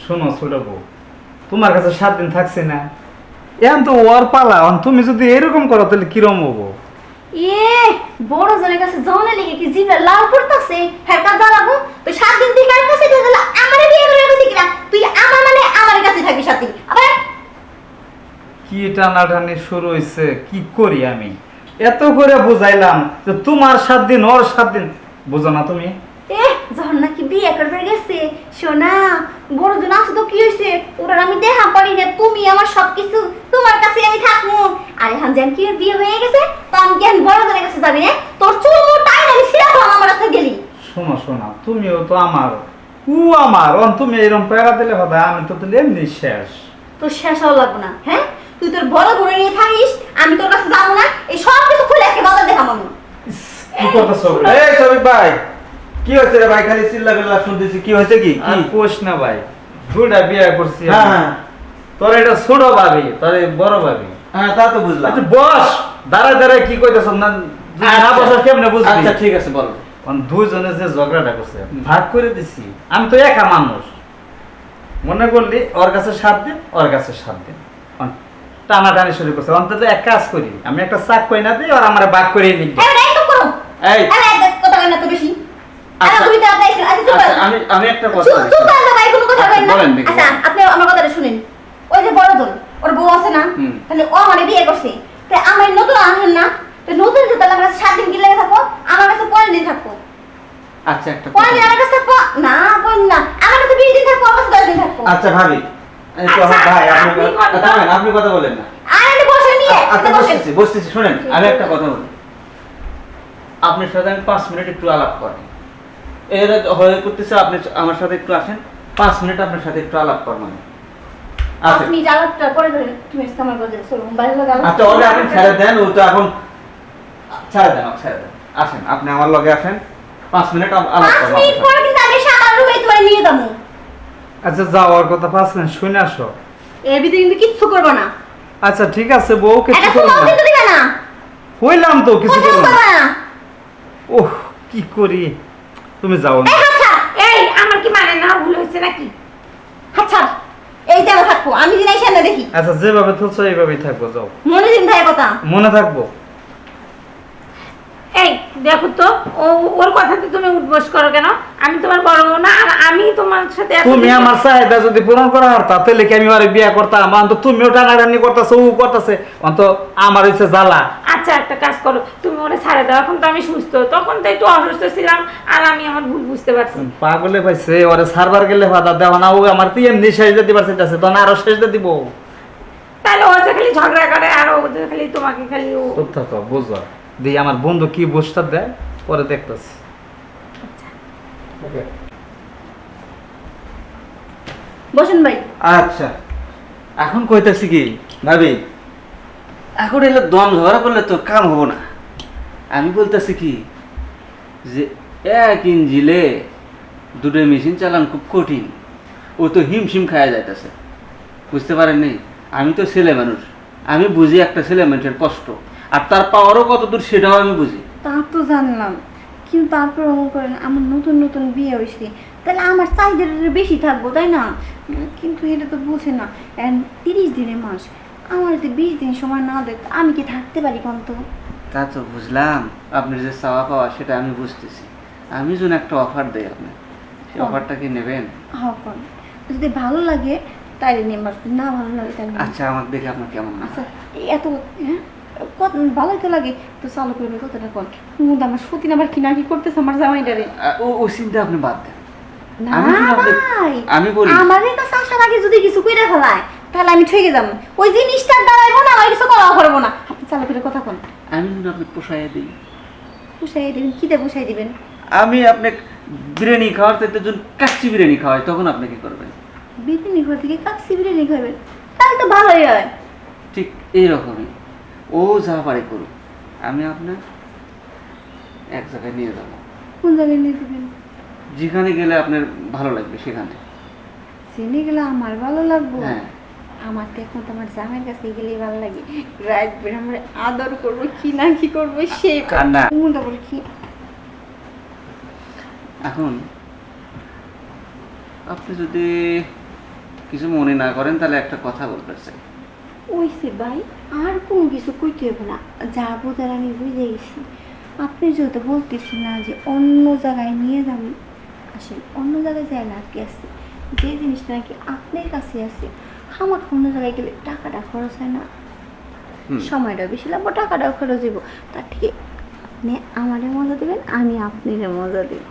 শোনো ছোট বউ, তোমার কাছে 7 দিন থাকছে না, এখন তো ওর পালা, তুমি যদি এরকম করো তাহলে কিরম হবো? বড় জনের কাছে যাওয়া লেগে কি জিভে লাল পড়তাছে, হ্যাঁ কাজা লাগো তুই 7 দিন তুই কার কাছে গেছিলা? আমারে বিয়ে করে রেখেছিস কিনা তুই? আমার মানে আমার কাছে থাকবি 7 দিন। আবার কি টানাটানি শুরু হয়েছে, কি করি আমি? এত করে বুঝাইলাম যে তোমার 7 দিন ওর 7 দিন, বুঝো না তুমি? যখন নাকি বিয়ে করবে গেছে, শোনা বড় জন আছে তো কি হয়েছে, ওরা আমি দেখা পারি না, তুমি আমার সবকিছু, তোমার কাছে আমি থাকবো। আর এখন যেন কি বিয়ে হয়ে গেছে, তো আমি কি বড় জনের কাছে যাবি না? তোর চুল মুল টাই আমি ছিড়া তো আমার কাছে গেলি। শোনো শোনা, তুমিও তো আমার, ও আমার, তুমি এরকম প্যারা দিলে কথা, আমি তো তাহলে এমনি শেষ। তোর শেষ হওয়া লাগবো না, হ্যাঁ? তুই তোর বড় বড় নিয়ে থাকিস, আমি তোর কাছে যাবো না, এই সব কিছু খুলে একে বাজার দেখাবো আমি। কি করতেছো? এই শফিক ভাই, কি হয়েছে রে ভাই? খালি চিল্লাবিল্লা শুনতেছি, কি হয়েছে? কি আর কোশ না ভাই, দুইটা বিয়ে করছি আমি। হ্যাঁ তোর এটা ছোট ভাবি, তোর এই বড় ভাবি। হ্যাঁ, তা তো বুঝলাম। আচ্ছা বস, দাঁড়ায় দাঁড়ায় কি কইতেছ না? না বসা কেমনে বুঝবি? আচ্ছা ঠিক আছে, বলো। দুইজনে যে ঝগড়াটা করছে, ভাগ করে দিছি। আমি তো একা মানুষ, মনে করলি ওর কাছে 7 দিন, ওর কাছে 7 দিন, টানাটানি শুরু করছে। অন্তত এক কাজ করি, আমি একটা চাক কই না দিই, আর আমার ভাগ করে নিই। এই কথা বল না তো বেশি। আচ্ছা, তুমি তো আপনি আমি একটা কথা বলি। চুপ করে ভাই, কোনো কথা বলেন না। বলেন দেখি, আচ্ছা আপনি আমার কথাটা শুনেন। ওই যে বড় জন, ওর বউ আছে না, তাহলে ও আমারে বিয়ে করছে, তাই আমার নতুন আনবেন না, তো নতুন যে তাহলে আমার কাছে 7 দিন কি লেগে থাকবো, আমার কাছে 15 দিন থাকবো। আচ্ছা একটা 15 দিন আমার কাছে থাকবো না, 15 না, আমার কাছে 20 দিন থাকবো, আমার কাছে 10 দিন থাকবো। আচ্ছা ভাবি, এই তো আচ্ছা, ভাই আপনি আপনি কথা থামেন, আপনি কথা বলেন না। আর আমি বসে নিয়ে আচ্ছা বসে বসতেছি বসতেছি, শুনেন আমি একটা কথা বলি। আপনার সাথে আমি 5 মিনিট একটু আলাপ করি। এর হয়ে করতেছে, আপনি আমার সাথে একটু আসেন, 5 মিনিট আপনার সাথে একটু আলাপ করবো। আচ্ছা আপনি জালাটা পরে ধরে তুমি আমার কথা চলো বাইরে লাগা। আচ্ছা, ওরে আপনি ছেড়ে দেন, ও তো এখন ছেড়ে দেন, ছেড়ে দেন। আসেন, আপনি আমার লগে আসেন, 5 মিনিট আলাপ 5 করবো। মিনিট পরে কিন্তু আমি সামার রুমে তোমায় নিয়ে যাবো। আচ্ছা যাওয়ার কথা 5 মিনিট শুনে আসো। এর ভিতরে কিন্তু কিচ্ছু করবো না। আচ্ছা ঠিক আছে বউ, কিছু এটা করবো সুমাও না। কিন্তু দিবে না। হইলাম তো, কিছু কথা করবো না। বলবা না। ওহ কি করি, তুমি যাও না। এই আচ্ছা, এই আমার কি মানে না ভুল হয়েছে নাকি? আচ্ছা, এই জায়গা থাকবো, আমি দিন এসে না দেখি। আচ্ছা যেভাবে তুলছো এইভাবেই থাকবো, যাও। মনে দিন থাকে কথা। মনে থাকবো। এই দেখো তো, ওর কথাতে তুমি উঠবস করো কেন? আমি তোমার বড় বউ না? আর আমি তোমার সাথে তুমি আমার চাহিদা যদি পূরণ করা হতো তাহলে কি আমি আরে বিয়ে করতাম? অন্ত তুমিও টানাটানি করতেছো, ও করতেছে, অন্ত আমার হচ্ছে জ্বালা। আচ্ছা একটা কাজ করো, তুমি ওরে ছাড়ে দাও। এখন তো আমি সুস্থ, তখন তো একটু অসুস্থ ছিলাম, আর আমি আমার ভুল বুঝতে পারছি। পাগলে পাইছে, ওরে সারবার গেলে ফাদা দেওয়া না, ও আমার তো এমনি শেষ দিতে পারছে, তখন আরো শেষ দিয়ে দিব। তাহলে ও যে খালি ঝগড়া করে, আর ও যে খালি তোমাকে খালি চুপ থাকো, বুঝো দিয়ে আমার বন্ধু কি বুঝটা দেয় পরে দেখতেছি। বসুন ভাই। আচ্ছা এখন কইতাছি কি ভাবি, এখন এলে দম ঝগড়া করলে তো কাম হবো না। আমি বলতেছি কি যে 1 ইঞ্জিলে 2 মেশিন চালান খুব কঠিন, ও তো হিমশিম খায়া যাইতেছে, বুঝতে পারেননি? আমি তো ছেলে মানুষ, আমি বুঝি একটা ছেলে মানুষের কষ্ট, আর তার পাওয়ারও কত দূর সেটাও আমি বুঝি। তা তো জানলাম, কিন্তু তারপর মনে করেন আমার নতুন নতুন বিয়ে হয়েছে, তাহলে আমার চাহিদাটা বেশি থাকবো তাই না? কিন্তু এটা তো বোঝে না, 30 দিনের মাস, আমার যদি 20 দিন সময় না দেয় আমি কি থাকতে পারি কোন? তো তা তো বুঝলাম, আপনার যে চাওয়া পাওয়া সেটা আমি বুঝতেছি। আমি যেন একটা অফার দেই আপনার, সেই অফারটা কি নেবেন? হ্যাঁ কোন, যদি ভালো লাগে তাই নেবার, না ভালো লাগে তাই নেব। আচ্ছা আমার দেখে আপনার কেমন লাগে? আচ্ছা এত হ্যাঁ কত ভালোই তো লাগে, তো চালু করবে কতটা কোন? কিন্তু আমার সতীন আবার কি না কি করতেছে আমার জামাইটারে। ও চিন্তা আপনি বাদ দেন। না আমি শুধু আপনাকে- ভাই, আমি বলি আমাদের কাছে আসার আগে যদি কিছু কইরা ফেলায় তাহলে আমি ঠকে যাবো, ওই জিনিসটার দাঁড়াইবো না, আমার কিছু করা করবো না। আপনি চালু করে কথা কোন, আমি শুধু আপনি পোষাইয়া দিই। পুষাই দিবেন? কিতে পুষাই দিবেন? আমি আপনি বিরিয়ানি খাওয়ার চাইতে যদি কাচ্চি বিরিয়ানি খাওয়াই তখন আপনি কি করবেন? বিরিয়ানি ঘর থেকে কাচ্চি বিরিয়ানি খাবেন, তাহলে তো ভালোই হয়। ঠিক এইরকমই, ও যা পারে করুক, আমি আপনার এক জায়গায় নিয়ে যাবো, কোন জায়গায় নিয়ে দিবেন? যেখানে গেলে আপনার ভালো লাগবে সেখানে। জেনে গেলে আমার ভালো লাগবে? হ্যাঁ আমার তো এখন তো আমার জামাইয়ের কাছে গেলেই ভালো লাগে, রাত বের আমার আদর করবো কি না কি করবো সে আর না। তারপর কি এখন আপনি যদি কিছু মনে না করেন তাহলে একটা কথা বলতে চাই। ওইসে ভাই, আর কোনো কিছু কইতে হবে না, যা বোঝার আমি বুঝে গেছি। আপনি যেহেতু বলতেছি না যে অন্য জায়গায় নিয়ে যাবো, আসেন অন্য জায়গায় যায় না কি আছে, যে জিনিসটা নাকি আপনার কাছে আছে, আমার অন্য জায়গায় গেলে টাকাটা খরচ হয় না, সময়টাও বেশি লাগবো, টাকাটাও খরচ দেবো, তার থেকে আপনি আমারে মজা দেবেন, আমি আপনারে মজা দেবো।